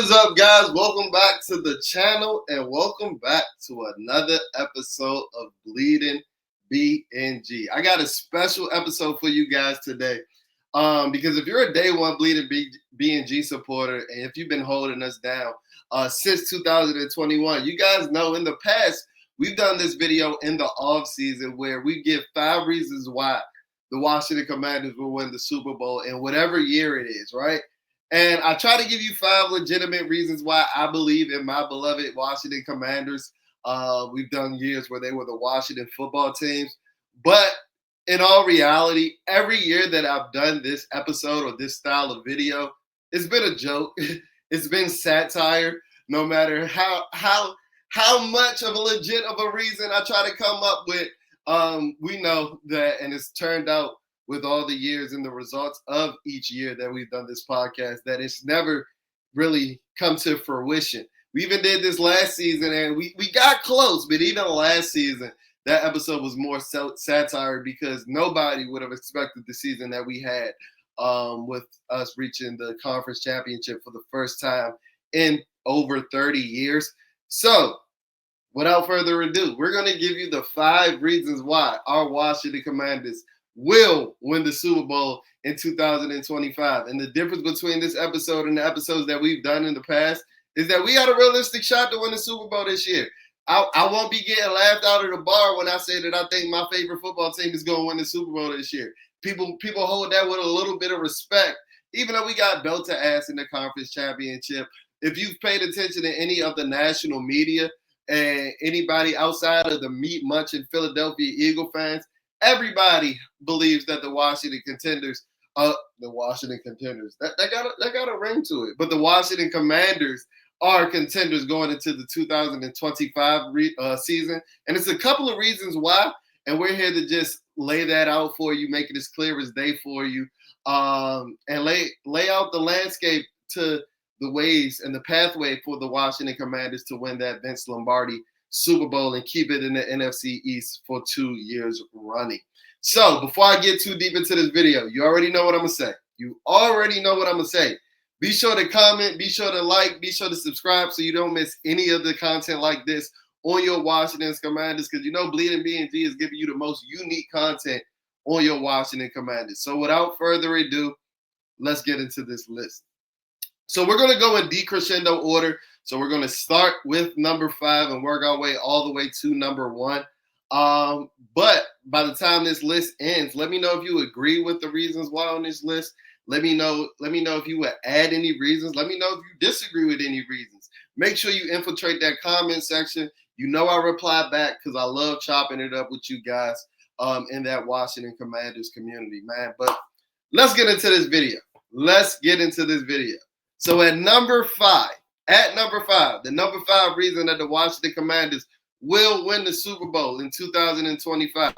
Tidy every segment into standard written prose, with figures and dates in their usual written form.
is up, guys? Welcome back to the channel and welcome back to another episode of Bleeding BNG. I got a special episode for you guys today because if you're a day one Bleeding BNG supporter and if you've been holding us down since 2021, you guys know in the past we've done this video in the off season where we give 5 reasons why the Washington Commanders will win the Super Bowl in whatever year it is, right? And I try to give you 5 legitimate reasons why I believe in my beloved Washington Commanders. We've done years where they were the Washington football teams. But in all reality, every year that I've done this episode or this style of video, it's been a joke. It's been satire. No matter how much of a legit of a reason I try to come up with, we know that, and it's turned out with all the years and the results of each year that we've done this podcast, that it's never really come to fruition. We even did this last season and we got close, but even last season, that episode was more satire because nobody would have expected the season that we had with us reaching the conference championship for the first time in over 30 years. So without further ado, we're going to give you the 5 reasons why our Washington Commanders will win the Super Bowl in 2025. And the difference between this episode and the episodes that we've done in the past is that we got a realistic shot to win the Super Bowl this year. I won't be getting laughed out of the bar when I say that I think my favorite football team is going to win the Super Bowl this year. People hold that with a little bit of respect, even though we got belted ass in the conference championship. If you've paid attention to any of the national media and anybody outside of the meat munching Philadelphia Eagle fans, everybody believes that the Washington Contenders, that got a ring to it. But the Washington Commanders are contenders going into the 2025 season. And it's a couple of reasons why. And we're here to just lay that out for you, make it as clear as day for you, and lay out the landscape to the ways and the pathway for the Washington Commanders to win that Vince Lombardi Super Bowl and keep it in the NFC East for 2 years running. So before I get too deep into this video, you already know what I'm going to say. Be sure to comment, be sure to like, be sure to subscribe so you don't miss any of the content like this on your Washington Commanders, because you know Bleeding BNG is giving you the most unique content on your Washington Commanders. So without further ado, let's get into this list. So we're going to go in decrescendo order. So we're going to start with number 5 and work our way all the way to number 1. But by the time this list ends, let me know if you agree with the reasons why on this list. Let me know if you would add any reasons. Let me know if you disagree with any reasons. Make sure you infiltrate that comment section. You know I reply back because I love chopping it up with you guys in that Washington Commanders community, man. But let's get into this video. So at number 5, the number 5 reason that the Washington Commanders will win the Super Bowl in 2025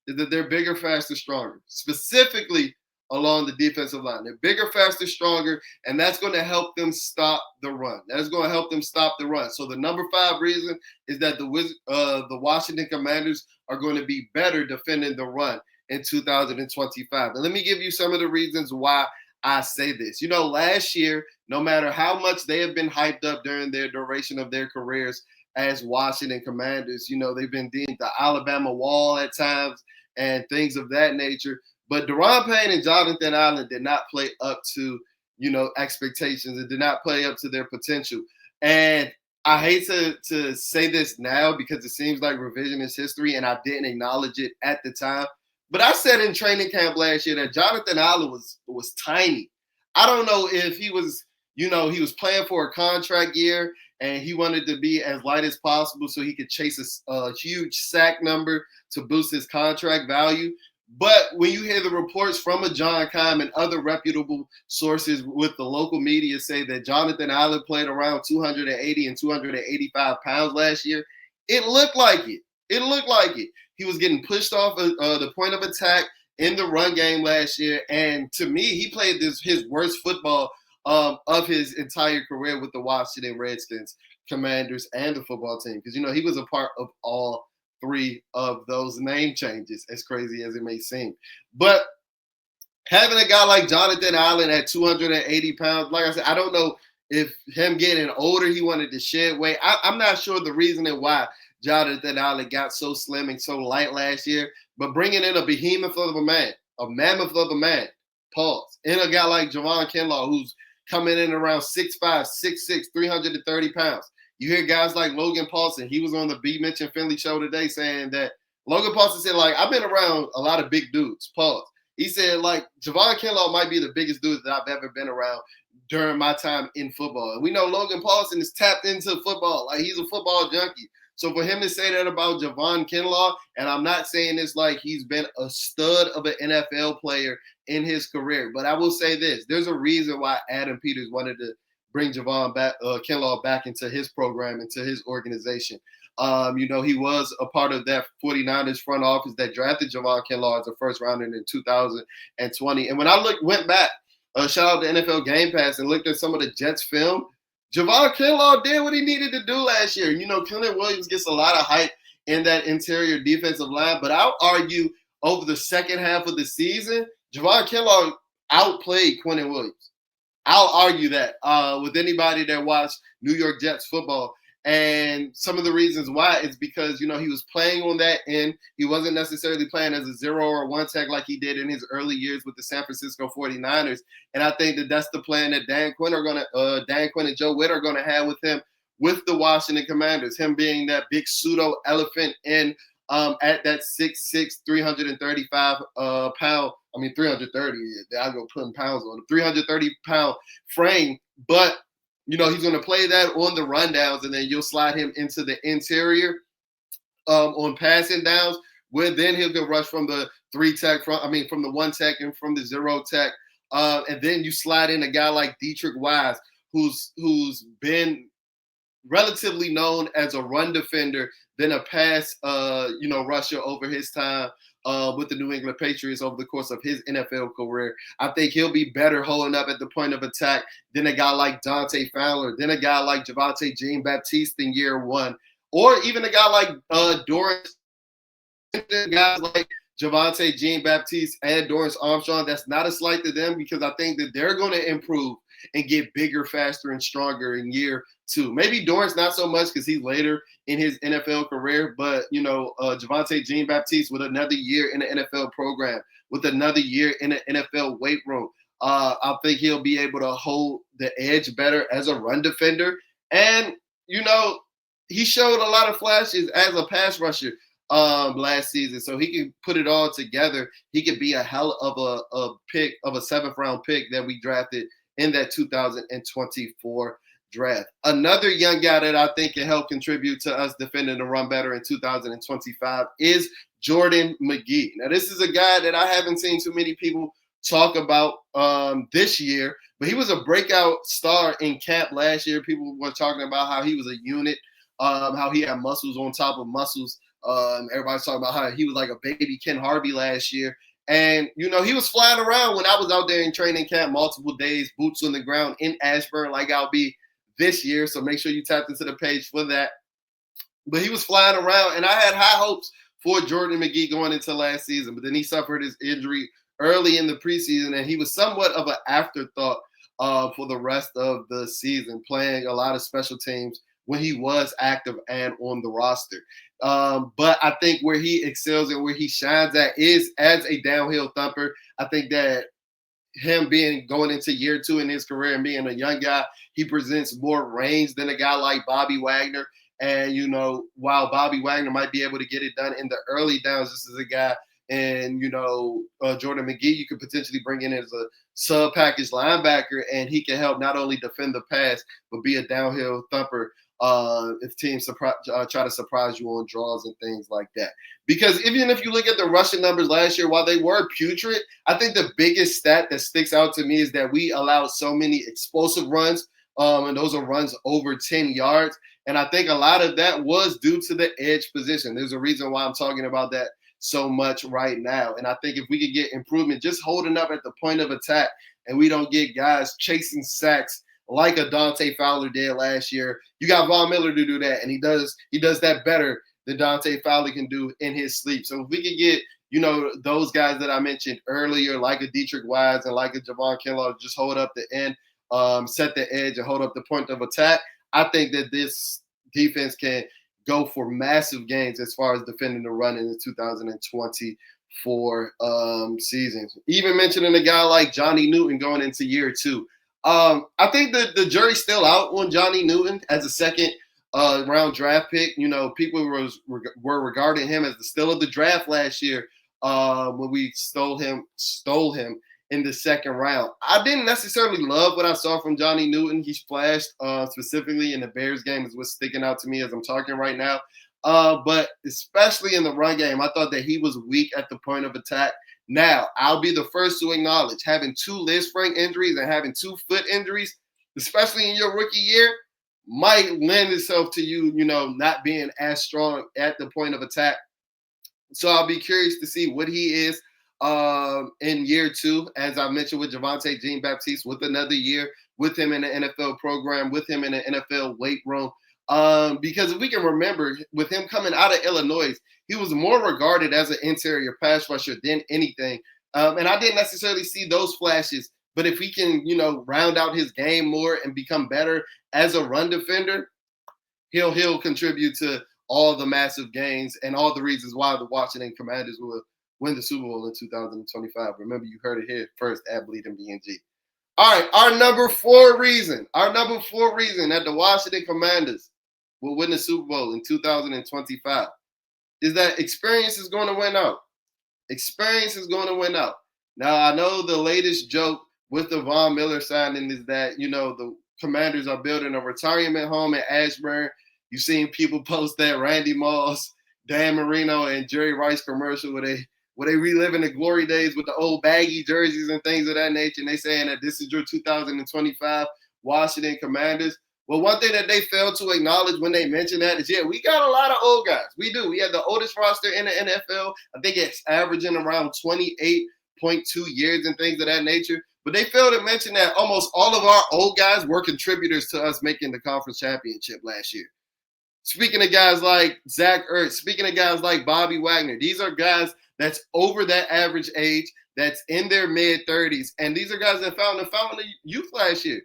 is that they're bigger, faster, stronger, specifically along the defensive line. They're bigger, faster, stronger, and that's going to help them stop the run. So the number 5 reason is that the Washington Commanders are going to be better defending the run in 2025. And let me give you some of the reasons why I say this. You know, last year, no matter how much they have been hyped up during their duration of their careers as Washington Commanders, you know, they've been deemed the Alabama wall at times and things of that nature. But Daron Payne and Jonathan Allen did not play up to, you know, expectations. It did not play up to their potential. And I hate to say this now because it seems like revisionist history and I didn't acknowledge it at the time. But I said in training camp last year that Jonathan Allen was tiny. I don't know if he was, you know, he was playing for a contract year and he wanted to be as light as possible so he could chase a huge sack number to boost his contract value. But when you hear the reports from a John Keim and other reputable sources with the local media say that Jonathan Allen played around 280 and 285 pounds last year, it looked like it. He was getting pushed off the point of attack in the run game last year. And to me, he played his worst football of his entire career with the Washington Redskins, Commanders, and the football team. Because, you know, he was a part of all 3 of those name changes, as crazy as it may seem. But having a guy like Jonathan Allen at 280 pounds, like I said, I don't know if him getting older, he wanted to shed weight. I'm not sure the reasoning why Jonathan Allen got so slim and so light last year, but bringing in a behemoth of a man, a mammoth of a man, pause, and a guy like Javon Kinlaw, who's coming in around 6'5", 6'6", 330 pounds. You hear guys like Logan Paulson. He was on the B Mention Finley show today saying that Logan Paulson said, like, I've been around a lot of big dudes, pause. He said, like, Javon Kinlaw might be the biggest dude that I've ever been around during my time in football. And we know Logan Paulson is tapped into football. Like, he's a football junkie. So for him to say that about Javon Kinlaw, and I'm not saying this like he's been a stud of an NFL player in his career, but I will say this. There's a reason why Adam Peters wanted to bring Javon Kinlaw back into his program, into his organization. He was a part of that 49ers front office that drafted Javon Kinlaw as a first rounder in 2020. And when I went back, shout out to NFL Game Pass, and looked at some of the Jets film, Javon Kinlaw did what he needed to do last year. Kellen Williams gets a lot of hype in that interior defensive line, but I'll argue over the second half of the season, Javon Kinlaw outplayed Quentin Williams. I'll argue that with anybody that watched New York Jets football. And some of the reasons why is because, he was playing on that end. He wasn't necessarily playing as a 0 or 1 tech like he did in his early years with the San Francisco 49ers. And I think that that's the plan that Dan Quinn and Joe Witt are going to have with him, with the Washington Commanders, him being that big pseudo elephant in at that 6'6", 335 pound. I mean, 330. I'll go putting pounds on it. 330-pound frame. But he's going to play that on the rundowns, and then you'll slide him into the interior on passing downs, where then he'll get rush from the 3 tech, from the 1 tech and from the 0 tech. And then you slide in a guy like Dietrich Wise, who's been relatively known as a run defender than a pass, rusher over his time with the New England Patriots over the course of his NFL career. I think he'll be better holding up at the point of attack than a guy like Dante Fowler, than a guy like Javonte Jean-Baptiste in year 1, or even a guy like Dorrance, guys like Javonte Jean-Baptiste and Dorrance Armstrong. That's not a slight to them, because I think that they're going to improve and get bigger, faster, and stronger in year 2. Maybe Dorrance not so much because he's later in his NFL career, but Javonte Jean-Baptiste with another year in the NFL program, with another year in the NFL weight room, I think he'll be able to hold the edge better as a run defender. And he showed a lot of flashes as a pass rusher last season, so he can put it all together. He could be a hell of a pick, of a 7th round pick that we drafted in that 2024 draft. Another young guy that I think can help contribute to us defending the run better in 2025 is Jayden McGee. Now, this is a guy that I haven't seen too many people talk about this year, but he was a breakout star in camp last year. People were talking about how he was a unit, how he had muscles on top of muscles. Everybody's talking about how he was like a baby Ken Harvey last year. And, he was flying around when I was out there in training camp multiple days, boots on the ground in Ashburn, like I'll be this year. So make sure you tap into the page for that. But he was flying around, and I had high hopes for Jayden McGee going into last season. But then he suffered his injury early in the preseason, and he was somewhat of an afterthought for the rest of the season, playing a lot of special teams when he was active and on the roster. But I think where he excels and where he shines at is as a downhill thumper. I think that him going into year 2 in his career and being a young guy, he presents more range than a guy like Bobby Wagner. And, while Bobby Wagner might be able to get it done in the early downs, this is a guy, and, Jayden McGee, you could potentially bring in as a sub-package linebacker, and he can help not only defend the pass, but be a downhill thumper if teams try to surprise you on draws and things like that. Because even if you look at the rushing numbers last year, while they were putrid, I think the biggest stat that sticks out to me is that we allowed so many explosive runs, and those are runs over 10 yards. And I think a lot of that was due to the edge position. There's a reason why I'm talking about that so much right now. And I think if we could get improvement just holding up at the point of attack, and we don't get guys chasing sacks like a Dante Fowler did last year, you got Von Miller to do that, and he does that better than Dante Fowler can do in his sleep. So if we could get, those guys that I mentioned earlier, like a Dietrich Wise and like a Javon Kinlaw, just hold up the end set the edge and hold up the point of attack. I think that this defense can go for massive gains as far as defending the run in the 2024 season. Even mentioning a guy like Johnny Newton going into year two. I think that the jury's still out on Johnny Newton as a second round draft pick. You know, people were regarding him as the steal of the draft last year when we stole him in the second round. I didn't necessarily love what I saw from Johnny Newton. He flashed specifically in the Bears game is what's sticking out to me as I'm talking right now. But especially in the run game, I thought that he was weak at the point of attack. Now, I'll be the first to acknowledge having 2 Liz-Frank injuries and having 2 foot injuries, especially in your rookie year, might lend itself to you, not being as strong at the point of attack. So I'll be curious to see what he is in year two, as I mentioned with Javonte Jean-Baptiste, with another year with him in the NFL program, with him in the NFL weight room. Because if we can remember, with him coming out of Illinois, he was more regarded as an interior pass rusher than anything. And I didn't necessarily see those flashes. But if he can, round out his game more and become better as a run defender, he'll contribute to all the massive gains and all the reasons why the Washington Commanders will win the Super Bowl in 2025. Remember, you heard it here first at Bleeding BNG. All right, our number four reason that the Washington Commanders will win the Super Bowl in 2025 is that experience is going to win out. Experience is going to win out. Now, I know the latest joke with the Von Miller signing is that, the Commanders are building a retirement home in Ashburn. You've seen people post that Randy Moss, Dan Marino, and Jerry Rice commercial where they reliving the glory days with the old baggy jerseys and things of that nature. And they saying that this is your 2025 Washington Commanders. Well, one thing that they failed to acknowledge when they mentioned that is, we got a lot of old guys. We do. We have the oldest roster in the NFL. I think it's averaging around 28.2 years and things of that nature. But they failed to mention that almost all of our old guys were contributors to us making the conference championship last year. Speaking of guys like Zach Ertz, speaking of guys like Bobby Wagner, these are guys that's over that average age, that's in their mid-30s. And these are guys that found the youth last year.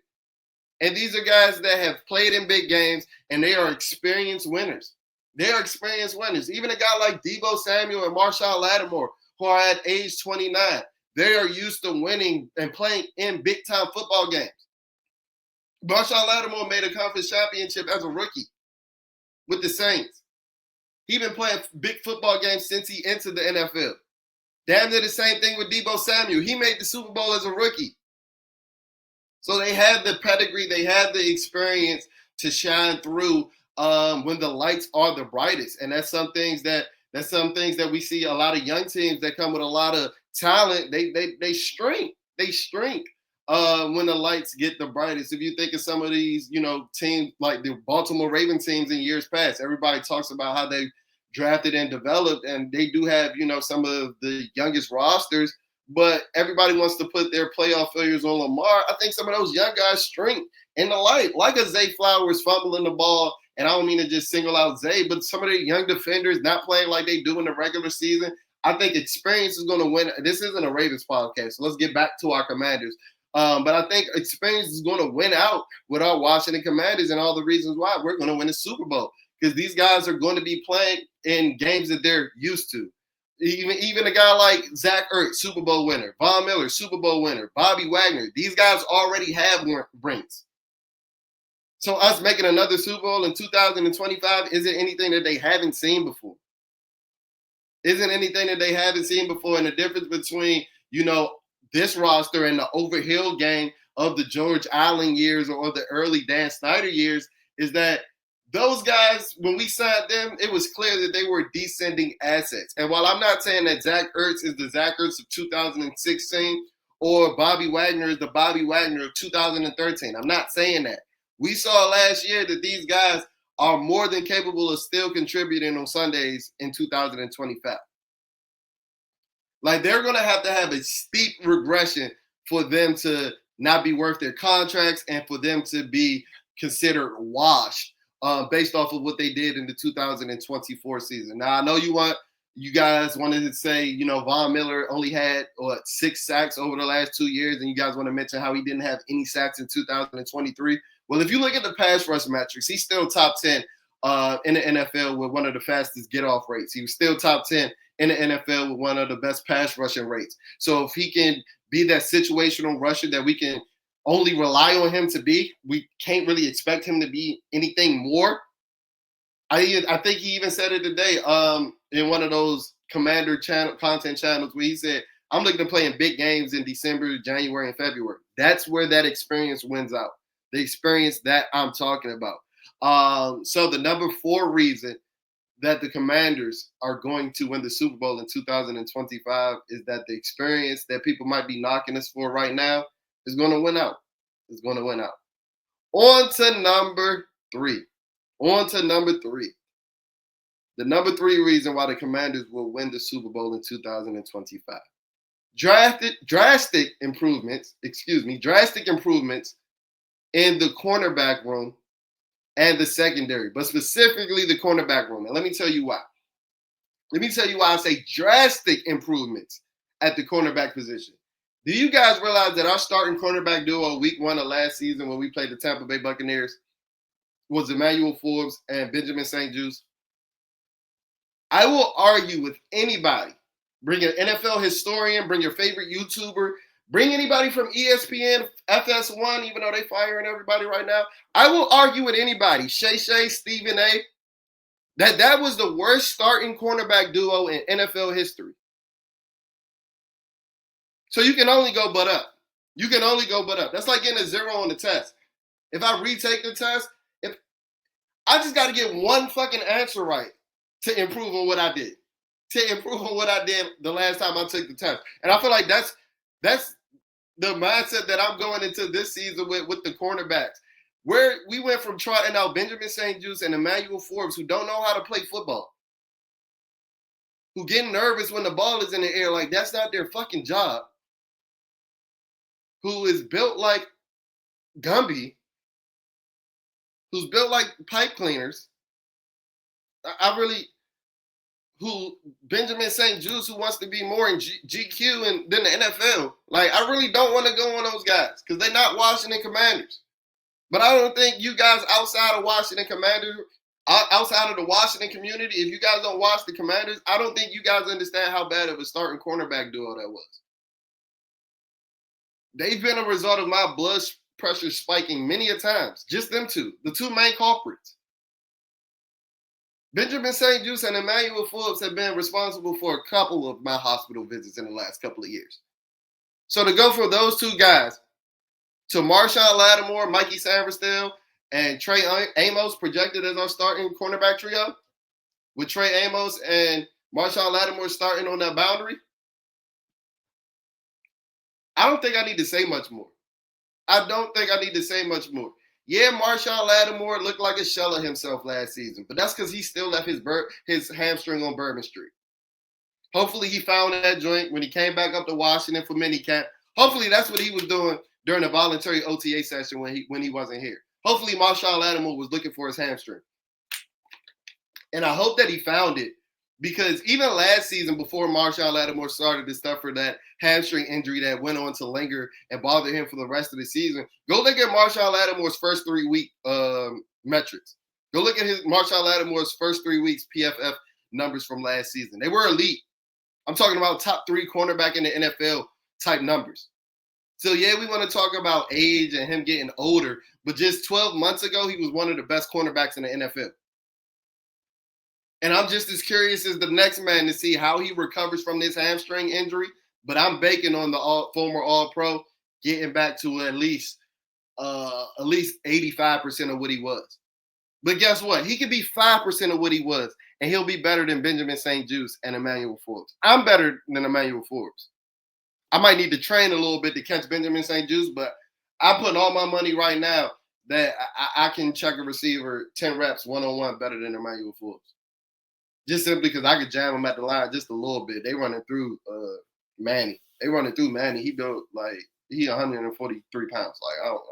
And these are guys that have played in big games, and they are experienced winners. They are experienced winners. Even a guy like Deebo Samuel and Marshawn Lattimore, who are at age 29, they are used to winning and playing in big-time football games. Marshawn Lattimore made a conference championship as a rookie with the Saints. He's been playing big football games since he entered the NFL. Damn near the same thing with Deebo Samuel. He made the Super Bowl as a rookie. So they had the pedigree, they had the experience to shine through when the lights are the brightest. And that's some things that we see a lot of young teams that come with a lot of talent. They shrink. They shrink when the lights get the brightest. If you think of some of these, teams like the Baltimore Ravens teams in years past, everybody talks about how they drafted and developed, and they do have, some of the youngest rosters, but everybody wants to put their playoff failures on Lamar. I think some of those young guys shrink in the light, like a Zay Flowers fumbling the ball. And I don't mean to just single out Zay, but some of the young defenders not playing like they do in the regular season. I think experience is going to win. This isn't a Ravens podcast, so let's get back to our Commanders. But I think experience is going to win out with our Washington Commanders, and all the reasons why we're going to win the Super Bowl, because these guys are going to be playing in games that they're used to. Even a guy like Zach Ertz, Super Bowl winner, Von Miller, Super Bowl winner, Bobby Wagner, these guys already have rings. So us making another Super Bowl in 2025 isn't anything that they haven't seen before. Isn't anything that they haven't seen before. And the difference between, this roster and the overhill game of the George Allen years or the early Dan Snyder years is that those guys, when we signed them, it was clear that they were descending assets. And while I'm not saying that Zach Ertz is the Zach Ertz of 2016 or Bobby Wagner is the Bobby Wagner of 2013, I'm not saying that. We saw last year that these guys are more than capable of still contributing on Sundays in 2025. Like, they're going to have a steep regression for them to not be worth their contracts and for them to be considered washed based off of what they did in the 2024 season. Now, I know you want You guys wanted to say, Von Miller only had 6 sacks over the last 2 years, and you guys want to mention how he didn't have any sacks in 2023. Well, if you look at the pass rush metrics, he's still top 10 in the NFL with one of the fastest get off rates. He was still top 10 in the NFL with one of the best pass rushing rates. So if he can be that situational rusher that we can only rely on him to be, we can't really expect him to be anything more. I think he even said it today in one of those Commander channel content channels where he said, I'm looking to play in big games in December, January, and February. That's where that experience wins out. The experience that I'm talking about. So the number 4 reason that the Commanders are going to win the Super Bowl in 2025 is that the experience that people might be knocking us for right now is going to win out. It's going to win out. On to number 3. The number 3 reason why the Commanders will win the Super Bowl in 2025. Drastic improvements in the cornerback room and the secondary, but specifically the cornerback room. And let me tell you why. I say drastic improvements at the cornerback position. Do you guys realize that our starting cornerback duo week 1 of last season when we played the Tampa Bay Buccaneers was Emmanuel Forbes and Benjamin St-Juste? I will argue with anybody. Bring an NFL historian, bring your favorite YouTuber, bring anybody from ESPN, FS1, even though they're firing everybody right now. I will argue with anybody, Shay, Stephen A., that was the worst starting cornerback duo in NFL history. So you can only go but up. That's like getting a 0 on the test. If I retake the test, I just got to get one fucking answer right to improve on what I did. The last time I took the test. And I feel like that's the mindset that I'm going into this season with the cornerbacks. Where we went from trotting out Benjamin St-Juste and Emmanuel Forbes, who don't know how to play football, who get nervous when the ball is in the air, like that's not their fucking job, who is built like Gumby, who's built like pipe cleaners. Who Benjamin St-Juste, who wants to be more in GQ than the NFL. Like, I really don't want to go on those guys because they're not Washington Commanders. But I don't think you guys outside of Washington Commanders, outside of the Washington community, if you guys don't watch the Commanders, I don't think you guys understand how bad of a starting cornerback duo that was. They've been a result of my blood pressure spiking many a times. Just them two, the two main culprits. Benjamin St-Juste and Emmanuel Forbes have been responsible for a couple of my hospital visits in the last couple of years. So to go from those two guys to Marshawn Lattimore, Mikey Samberstell, and Trey Amos projected as our starting cornerback trio, with Trey Amos and Marshawn Lattimore starting on that boundary, I don't think I need to say much more. Yeah, Marshawn Lattimore looked like a shell of himself last season, but that's because he still left his hamstring on Bourbon Street. Hopefully he found that joint when he came back up to Washington for minicamp. Hopefully that's what he was doing during the voluntary OTA session when he wasn't here. Hopefully Marshawn Lattimore was looking for his hamstring. And I hope that he found it, because even last season, before Marshawn Lattimore started to suffer that hamstring injury that went on to linger and bother him for the rest of the season, go look at Marshawn Lattimore's first 3-week metrics. Go look at Marshawn Lattimore's first 3 weeks PFF numbers from last season. They were elite. I'm talking about top 3 cornerback in the NFL type numbers. So, yeah, we want to talk about age and him getting older, but just 12 months ago, he was one of the best cornerbacks in the NFL. And I'm just as curious as the next man to see how he recovers from this hamstring injury. But I'm banking on the former All-Pro getting back to at least 85% of what he was. But guess what? He could be 5% of what he was, and he'll be better than Benjamin St-Juste and Emmanuel Forbes. I'm better than Emmanuel Forbes. I might need to train a little bit to catch Benjamin St-Juste, but I'm putting all my money right now that I can check a receiver 10 reps one-on-one better than Emmanuel Forbes. Just simply because I could jam him at the line just a little bit. They running through Manny. He built like he 143 pounds. Like, I don't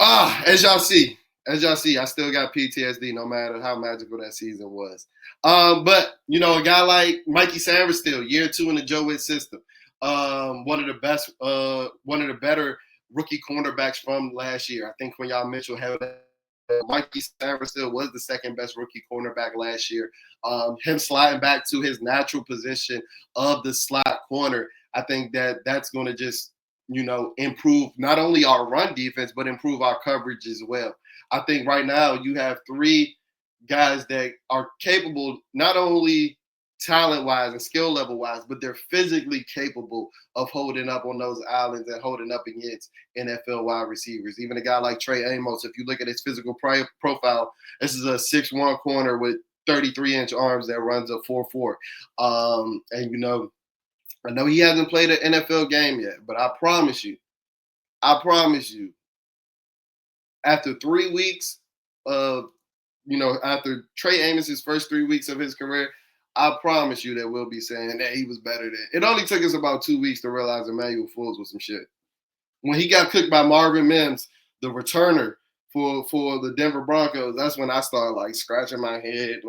know. As y'all see, As y'all see, I still got PTSD no matter how magical that season was. But a guy like Mikey Sanders still year 2 in the Joe Witt system. One of the best, one of the better rookie cornerbacks from last year. I think when y'all Mitchell held Mikey Sanders still was the second best rookie cornerback last year. Him sliding back to his natural position of the slot corner, I think that's going to just improve not only our run defense but improve our coverage as well. I think right now you have 3 guys that are capable not only talent wise and skill level wise, but they're physically capable of holding up on those islands and holding up against NFL wide receivers. Even a guy like Trey Amos, if you look at his physical profile, this is a 6'1" corner with 33-inch arms that runs a 4.4. And I know he hasn't played an NFL game yet, but I promise you, after 3 weeks of, after Trey Amos's first 3 weeks of his career, I promise you that we'll be saying that he was better than. It only took us about 2 weeks to realize Emmanuel Forbes was some shit. When he got cooked by Marvin Mims, the returner for the Denver Broncos, that's when I started like scratching my head.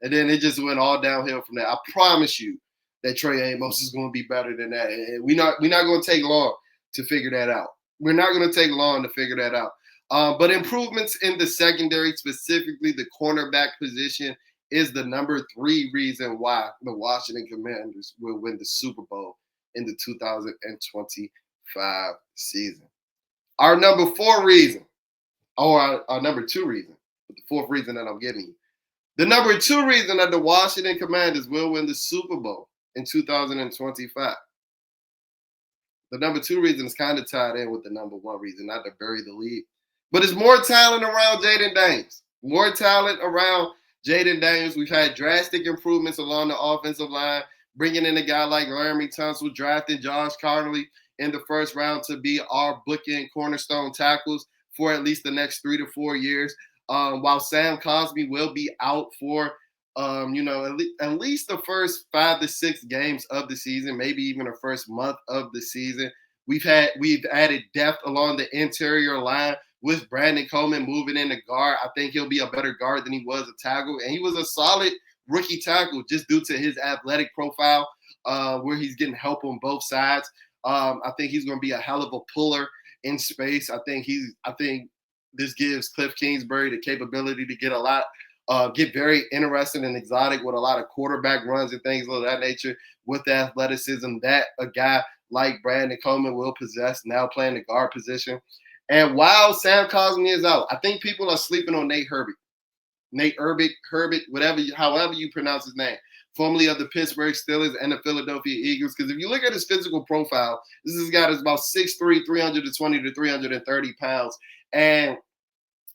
And then it just went all downhill from there. I promise you that Trey Amos is going to be better than that. And we're not going to take long to figure that out. We're not going to take long to figure that out. But improvements in the secondary, specifically the cornerback position, is the number 3 reason why the Washington Commanders will win the Super Bowl in the 2025 season. Our number 4 reason, or our number 2 reason, but the 4th reason that I'm giving you. The number 2 reason that the Washington Commanders will win the Super Bowl in 2025. The number 2 reason is kind of tied in with the number 1 reason, not to bury the lead. But it's more talent around Jayden Daniels. More talent around Jayden Daniels. We've had drastic improvements along the offensive line, bringing in a guy like Laramie Tunsil, drafting Josh Connolly in the first round to be our bookend cornerstone tackles for at least the next 3 to 4 years. While Sam Cosmi will be out for, at least the first 5 to 6 games of the season, maybe even the first month of the season. We've added depth along the interior line with Brandon Coleman moving in the guard. I think he'll be a better guard than he was a tackle. And he was a solid rookie tackle just due to his athletic profile, where he's getting help on both sides. I think he's going to be a hell of a puller in space. I think this gives Cliff Kingsbury the capability to get very interesting and exotic with a lot of quarterback runs and things of that nature with the athleticism that a guy like Brandon Coleman will possess, now playing the guard position. And while Sam Cosmi is out, I think people are sleeping on Nate Herbig. Nate Herbig, however you pronounce his name, formerly of the Pittsburgh Steelers and the Philadelphia Eagles. Because if you look at his physical profile, this is a guy that's about 6'3", 320 to 330 pounds. And,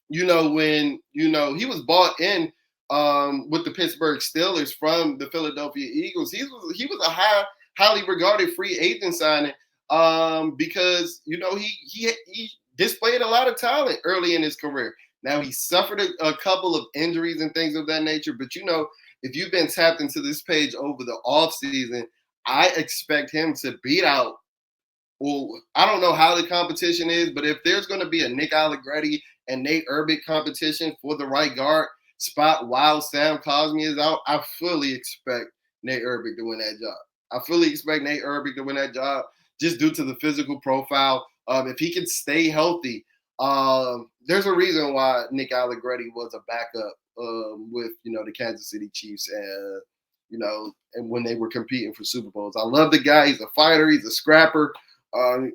when, he was bought in with the Pittsburgh Steelers from the Philadelphia Eagles, he was a highly regarded free agent signing because, he displayed a lot of talent early in his career. Now, he suffered a couple of injuries and things of that nature, but if you've been tapped into this page over the offseason, I expect him to beat out. Well, I don't know how the competition is, but if there's going to be a Nick Allegretti and Nate Herbig competition for the right guard spot while Sam Cosmi is out, I fully expect Nate Herbig to win that job. I fully expect Nate Herbig to win that job just due to the physical profile. If he can stay healthy, there's a reason why Nick Allegretti was a backup with the Kansas City Chiefs and and when they were competing for Super Bowls. I love the guy. He's a fighter. He's a scrapper.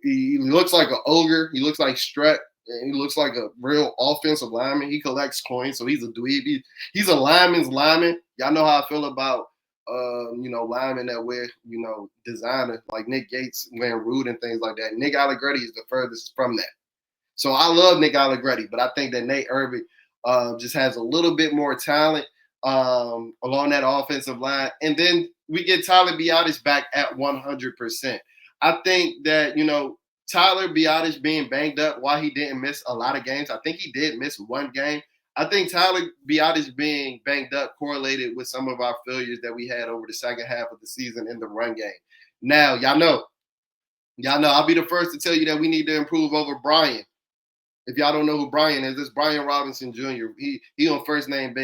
He looks like an ogre. He looks like Stret. And he looks like a real offensive lineman. He collects coins, so he's a dweeb. He's a lineman's lineman. Y'all know how I feel about linemen that wear, designer, like Nick Gates wearing Rude and things like that. Nick Allegretti is the furthest from that. So I love Nick Allegretti, but I think that Nate Herbig just has a little bit more talent along that offensive line. And then we get Tyler Biadasz back at 100%. I think that, Tyler Biadasz being banged up, while he didn't miss a lot of games, I think he did miss 1 game. I think Tyler Biadasz being banged up correlated with some of our failures that we had over the second half of the season in the run game. Now, y'all know, I'll be the first to tell you that we need to improve over Brian. If y'all don't know who Brian is, it's Brian Robinson Jr. He on first name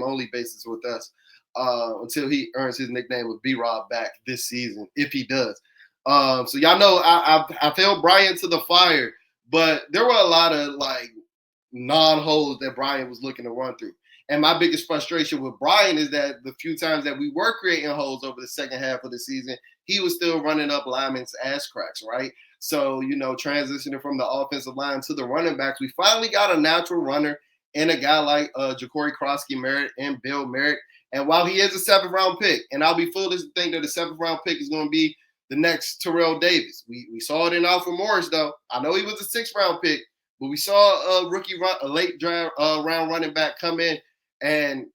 only basis with us until he earns his nickname with B-Rob back this season, if he does. So y'all know I held Brian to the fire, but there were a lot of like non-holes that Brian was looking to run through. And my biggest frustration with Brian is that the few times that we were creating holes over the second half of the season, he was still running up linemen's ass cracks, right? So, transitioning from the offensive line to the running backs, we finally got a natural runner and a guy like Ja'Cory Krosky-Merritt and Bill Merritt. And while he is a seventh-round pick, and I'll be foolish to think that the seventh-round pick is going to be the next Terrell Davis. We saw it in Alfred Morris, though. I know he was a sixth-round pick, but we saw a late round running back come in and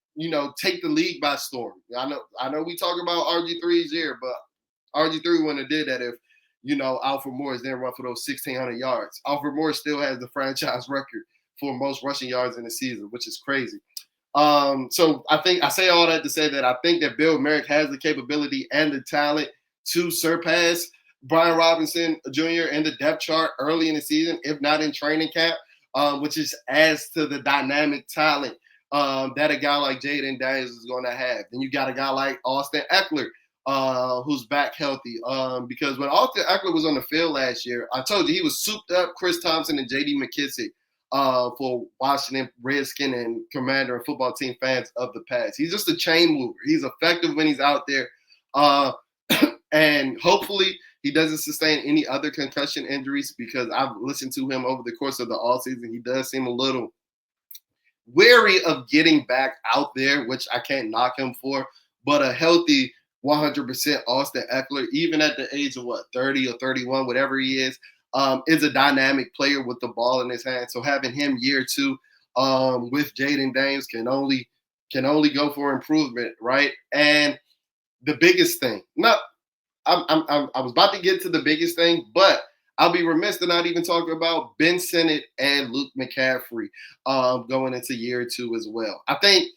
take the league by storm. I know we talk about RG3's year, but RG3 wouldn't have did that if Alfred Morris didn't run for those 1,600 yards. Alfred Morris still has the franchise record for most rushing yards in the season, which is crazy. So I say all that to say that I think that Bill Merrick has the capability and the talent to surpass Brian Robinson Jr. in the depth chart early in the season, if not in training camp, which just adds to the dynamic talent that a guy like Jayden Daniels is going to have. Then you got a guy like Austin Ekeler, who's back healthy. Because when Austin Ekeler was on the field last year, I told you he was souped up Chris Thompson and J.D. McKissick for Washington Redskin and Commander and football team fans of the past. He's just a chain mover. He's effective when he's out there. And hopefully he doesn't sustain any other concussion injuries, because I've listened to him over the course of the offseason. He does seem a little wary of getting back out there, which I can't knock him for. But a healthy 100% Austin Ekeler, even at the age of 30 or 31, whatever he is a dynamic player with the ball in his hand. So having him year two with Jayden Daniels can only go for improvement, right? And the biggest thing, I was about to get to the biggest thing, but I'll be remiss to not even talk about Ben Sinnott and Luke McCaffrey going into year two as well. I think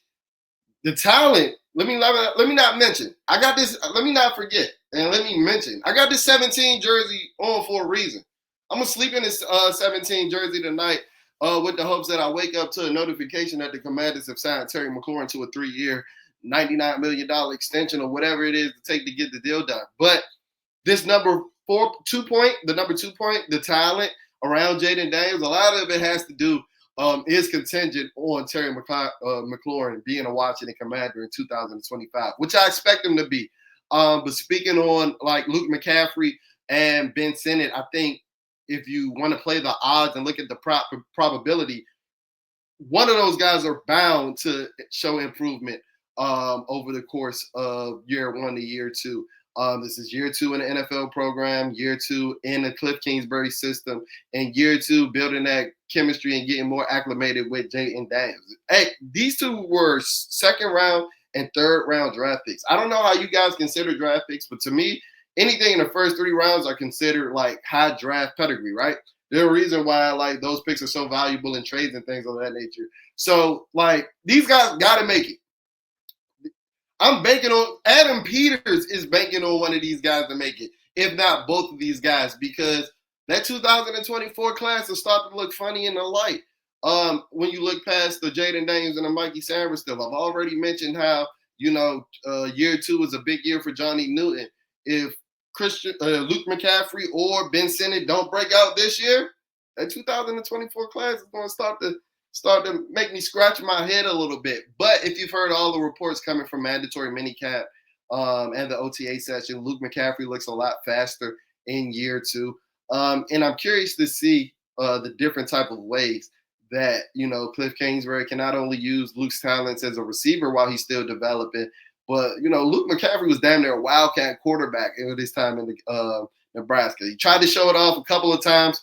the talent, let me not mention. I got this, let me not forget, and let me mention. I got this 17 jersey on for a reason. I'm going to sleep in this 17 jersey tonight with the hopes that I wake up to a notification that the Commanders have signed Terry McLaurin to a 3-year, $99 million extension or whatever it is to take to get the deal done. But this number 2 point, the talent around Jayden Daniels, a lot of it has to do is contingent on Terry McLaurin being a Washington Commander in 2025, which I expect him to be. But speaking on like Luke McCaffrey and Ben Sinnott, I think if you want to play the odds and look at the probability, one of those guys are bound to show improvement over the course of year one to year two. This is year two in the NFL program, year two in the Cliff Kingsbury system, and year two building that chemistry and getting more acclimated with Jayden Daniels. Hey, these two were second round and third round draft picks. I don't know how you guys consider draft picks, but to me, anything in the first 3 rounds are considered like high draft pedigree, right? There's a reason why like those picks are so valuable in trades and things of that nature. So like these guys got to make it. I'm banking on Adam Peters is banking on one of these guys to make it, if not both of these guys, because that 2024 class will start to look funny in the light. When you look past the Jayden Daniels and the Mikey Sanders still, I've already mentioned how year two is a big year for Johnny Newton. If Luke McCaffrey or Ben Sinnott don't break out this year, that 2024 class is going to start to make me scratch my head a little bit. But if you've heard all the reports coming from mandatory minicamp and the OTA session, Luke McCaffrey looks a lot faster in year two. And I'm curious to see the different type of ways that, Cliff Kingsbury can not only use Luke's talents as a receiver while he's still developing, but, Luke McCaffrey was damn near a wildcat quarterback at this time in Nebraska. He tried to show it off a couple of times,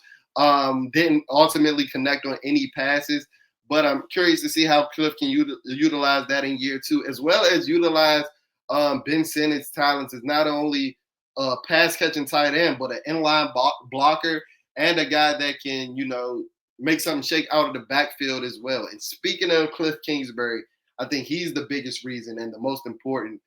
didn't ultimately connect on any passes. But I'm curious to see how Cliff can utilize that in year two, as well as utilize Ben Sinnott's talents as not only a pass-catching tight end, but an inline blocker and a guy that can, make something shake out of the backfield as well. And speaking of Cliff Kingsbury, I think he's the biggest reason and the most important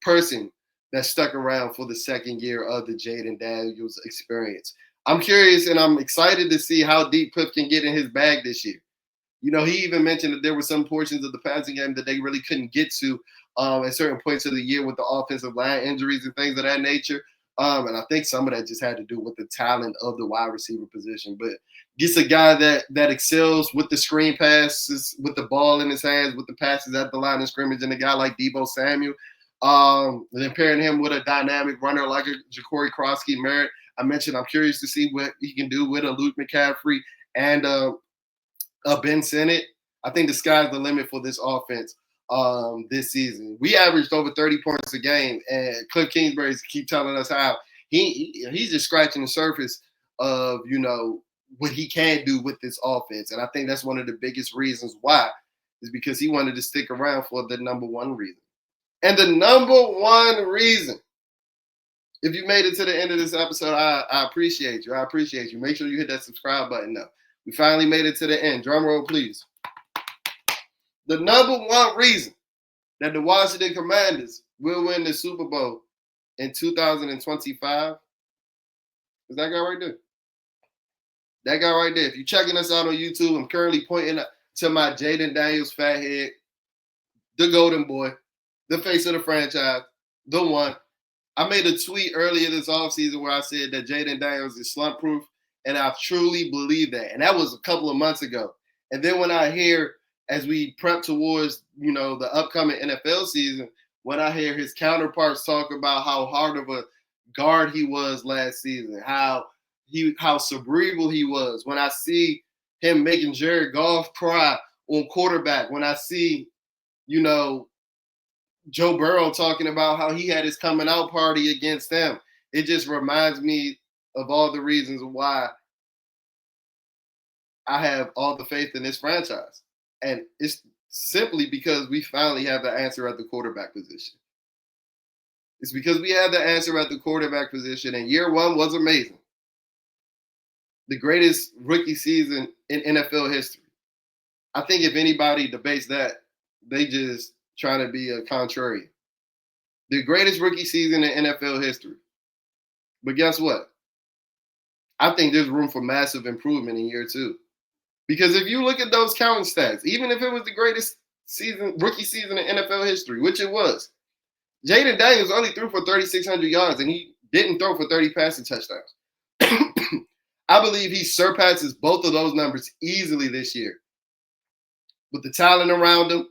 person that stuck around for the second year of the Jayden Daniels experience. I'm curious and I'm excited to see how deep Cliff can get in his bag this year. He even mentioned that there were some portions of the passing game that they really couldn't get to at certain points of the year with the offensive line injuries and things of that nature. And I think some of that just had to do with the talent of the wide receiver position. But gets a guy that excels with the screen passes, with the ball in his hands, with the passes at the line of scrimmage, and a guy like Deebo Samuel. And then pairing him with a dynamic runner like a Ja'Cory Merritt. I mentioned I'm curious to see what he can do with a Luke McCaffrey and Ben Sinnott. I think the sky's the limit for this offense this season. We averaged over 30 points a game, and Cliff Kingsbury's keep telling us how he's just scratching the surface of what he can do with this offense. And I think that's one of the biggest reasons why is because he wanted to stick around for the number one reason. And the number one reason, if you made it to the end of this episode, I appreciate you. I appreciate you. Make sure you hit that subscribe button now. We finally made it to the end. Drum roll, please. The number one reason that the Washington Commanders will win the Super Bowl in 2025 is that guy right there. That guy right there. If you're checking us out on YouTube, I'm currently pointing to my Jayden Daniels fat head, the golden boy, the face of the franchise, the one. I made a tweet earlier this offseason where I said that Jayden Daniels is slump proof, and I truly believe that. And that was a couple of months ago. And then when I hear, as we prep towards, the upcoming NFL season, when I hear his counterparts talk about how hard of a guard he was last season, how cerebral he was, when I see him making Jared Goff cry on quarterback, when I see, Joe Burrow talking about how he had his coming out party against them, it just reminds me of all the reasons why I have all the faith in this franchise. And it's simply because we finally have the answer at the quarterback position. It's because we have the answer at the quarterback position, and year one was amazing. The greatest rookie season in NFL history. I think if anybody debates that, they just trying to be a contrarian. The greatest rookie season in NFL history. But guess what? I think there's room for massive improvement in year two. Because if you look at those counting stats, even if it was the greatest rookie season in NFL history, which it was, Jayden Daniels only threw for 3,600 yards, and he didn't throw for 30 passing touchdowns. I believe he surpasses both of those numbers easily this year. With the talent around him,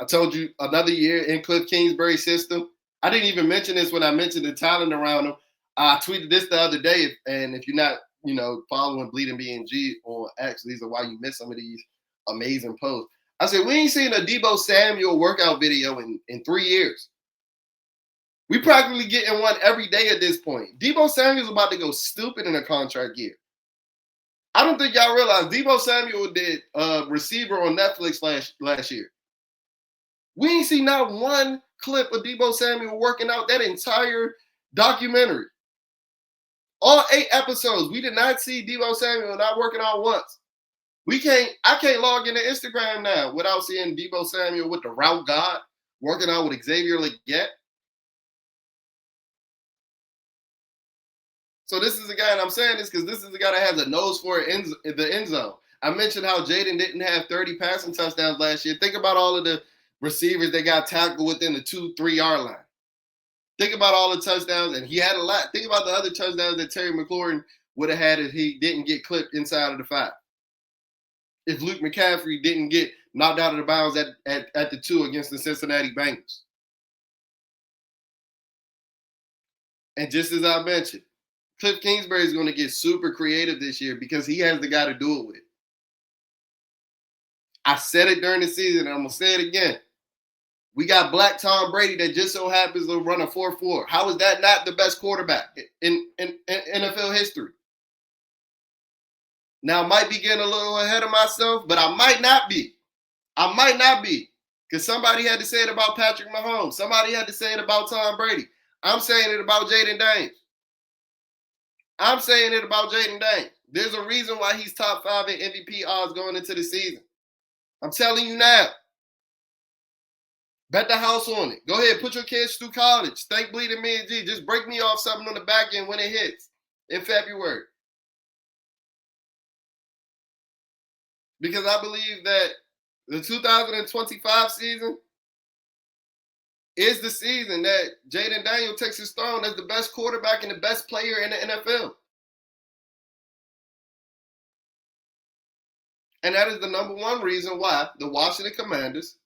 I told you another year in Cliff Kingsbury's system. I didn't even mention this when I mentioned the talent around him. I tweeted this the other day, and if you're not, following Bleeding BNG on X, these are why you miss some of these amazing posts. I said, we ain't seen a Deebo Samuel workout video in 3 years. We practically getting one every day at this point. Deebo Samuel's about to go stupid in a contract year. I don't think y'all realize Deebo Samuel did receiver on Netflix last year. We ain't seen not one clip of Deebo Samuel working out that entire documentary. All 8 episodes, we did not see Deebo Samuel not working out once. I can't log into Instagram now without seeing Deebo Samuel with the route god working out with Xavier Legette. So this is a guy, and I'm saying this because this is a guy that has a nose for the end zone. I mentioned how Jayden didn't have 30 passing touchdowns last year. Think about all of the receivers that got tackled within the 2-3 yard line. Think about all the touchdowns, and he had a lot. Think about the other touchdowns that Terry McLaurin would have had if he didn't get clipped inside of the 5. If Luke McCaffrey didn't get knocked out of the bounds at the 2 against the Cincinnati Bengals. And just as I mentioned, Cliff Kingsbury is going to get super creative this year because he has the guy to do it with. I said it during the season, and I'm going to say it again. We got Black Tom Brady that just so happens to run a 4.4. How is that not the best quarterback in NFL history? Now, I might be getting a little ahead of myself, but I might not be. I might not be. Because somebody had to say it about Patrick Mahomes. Somebody had to say it about Tom Brady. I'm saying it about Jayden Daniels. I'm saying it about Jayden Daniels. There's a reason why he's top 5 in MVP odds going into the season. I'm telling you now. Bet the house on it. Go ahead, put your kids through college. Thank Bleeding Me and G. Just break me off something on the back end when it hits. in February. Because I believe that the 2025 season is the season that Jayden Daniels takes his throne as the best quarterback and the best player in the NFL. And that is the number one reason why the Washington Commanders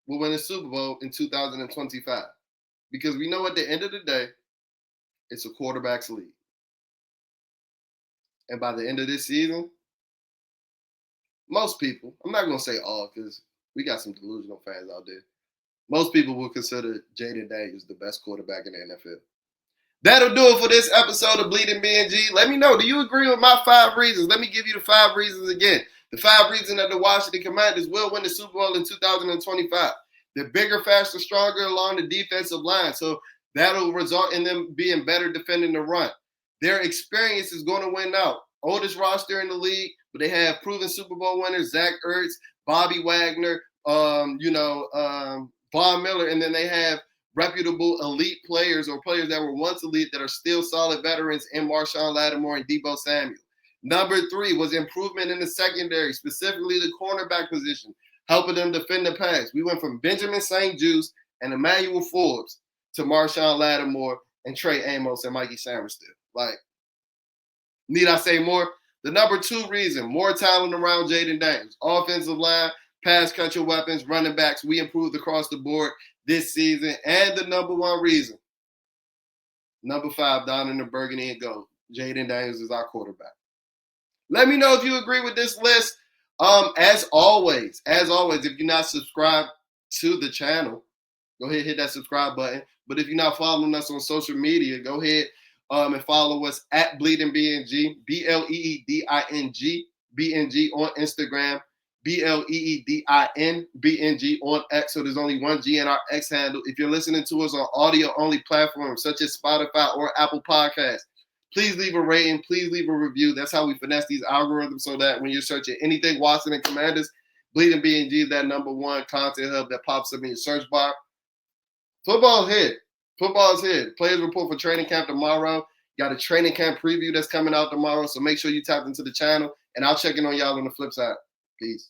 will win the Super Bowl in 2025. Because we know at the end of the day, it's a quarterback's league. And by the end of this season, most people, I'm not going to say all because we got some delusional fans out there. Most people will consider Jayden Daniels the best quarterback in the NFL. That'll do it for this episode of Bleeding BNG. Let me know, do you agree with my 5 reasons? Let me give you the 5 reasons again. The 5 reasons that the Washington Commanders will win the Super Bowl in 2025. They're bigger, faster, stronger along the defensive line. So that'll result in them being better defending the run. Their experience is going to win out. Oldest roster in the league, but they have proven Super Bowl winners, Zach Ertz, Bobby Wagner, Von Miller, and then they have reputable elite players or players that were once elite that are still solid veterans in Marshawn Lattimore and Deebo Samuel. Number 3 was improvement in the secondary, specifically the cornerback position, helping them defend the pass. We went from Benjamin St-Juste and Emmanuel Forbes to Marshawn Lattimore and Trey Amos and Mikey Samerstill. Like, need I say more? The number 2 reason, more talent around Jayden Daniels. Offensive line, pass catcher weapons, running backs, we improved across the board this season. And the number 1 reason, number 5, down in the burgundy and gold, Jayden Daniels is our quarterback. Let me know if you agree with this list. As always, if you're not subscribed to the channel, go ahead and hit that subscribe button. But if you're not following us on social media, go ahead and follow us at Bleeding BNG, BLEEDING, BNG on Instagram, BLEEDIN, BNG on X. So there's only one G in our X handle. If you're listening to us on audio-only platforms such as Spotify or Apple Podcasts, please leave a rating. Please leave a review. That's how we finesse these algorithms so that when you're searching anything Washington Commanders, Bleeding BNG is that number 1 content hub that pops up in your search bar. Football's here. Football's here. Players report for training camp tomorrow. Got a training camp preview that's coming out tomorrow, so make sure you tap into the channel, and I'll check in on y'all on the flip side. Peace.